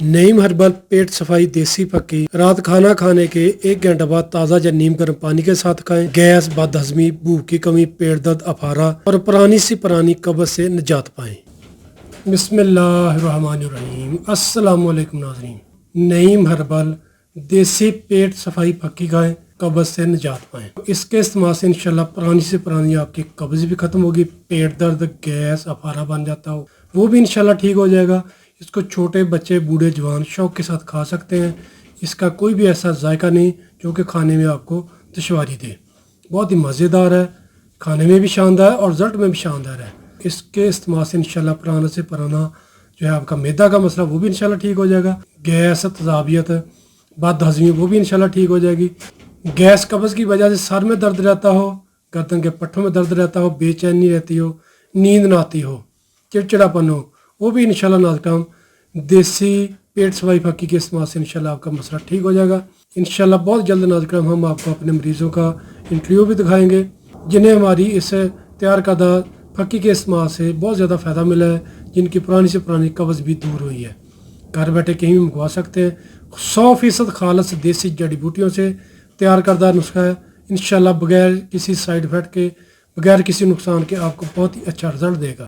نعیم herbal پیٹ صفائی دیسی پکی رات کھانا کھانے کے 1 گھنٹہ بعد تازہ یا نیم گرم پانی کے ساتھ کھائیں۔ گیس، بد ہضمی، بھوک کی کمی، پیٹ درد، افارہ اور پرانی سی پرانی قبض سے نجات پائیں۔ بسم اللہ الرحمن الرحیم۔ السلام علیکم ناظرین۔ نعیم ہربل دیسی پیٹ صفائی پکی کھائیں، قبض سے نجات پائیں۔ اس کے استعمال سے انشاءاللہ پرانی سے پرانی آپ کی قبض بھی ختم ہوگی، پیٹ درد، گیس، افارہ بن جاتا ہو وہ بھی انشاءاللہ ٹھیک ہو جائے گا۔ اس کو چھوٹے بچے، بوڑھے، جوان شوق کے ساتھ کھا سکتے ہیں۔ اس کا کوئی بھی ایسا ذائقہ نہیں جو کہ کھانے میں آپ کو دشواری دے۔ بہت ہی مزیدار ہے، کھانے میں بھی شاندار اور رزلٹ میں بھی شاندار ہے۔ اس کے استعمال سے انشاءاللہ پرانا سے پرانا جو ہے آپ کا معدہ کا مسئلہ وہ بھی انشاءاللہ ٹھیک ہو جائے گا۔ گیس، تذابیت، بد ہضمی وہ بھی انشاءاللہ ٹھیک ہو جائے گی۔ گیس قبض کی وجہ سے سر میں درد رہتا ہو، گردن کے پٹھوں میں درد رہتا ہو، بے چینی رہتی ہو، نیند نہ آتی ہو، چڑچڑاپن ہو، وہ بھی انشاءاللہ ناظرین دیسی پیٹ صفائی پکی کے استعمال سے انشاءاللہ آپ کا مسئلہ ٹھیک ہو جائے گا۔ انشاءاللہ بہت جلد ناظرین ہم آپ کو اپنے مریضوں کا انٹرویو بھی دکھائیں گے جنہیں ہماری اس تیار کردہ پکی کے استعمال سے بہت زیادہ فائدہ ملا ہے، جن کی پرانی سے پرانی قبض بھی دور ہوئی ہے۔ گھر بیٹھے کہیں بھی منگوا سکتے ہیں۔ 100% خالص دیسی جڑی بوٹیوں سے تیار کردہ نسخہ ہے۔ انشاءاللہ بغیر کسی سائیڈ افیکٹ کے، بغیر کسی نقصان کے آپ کو بہت ہی اچھا رزلٹ دے گا۔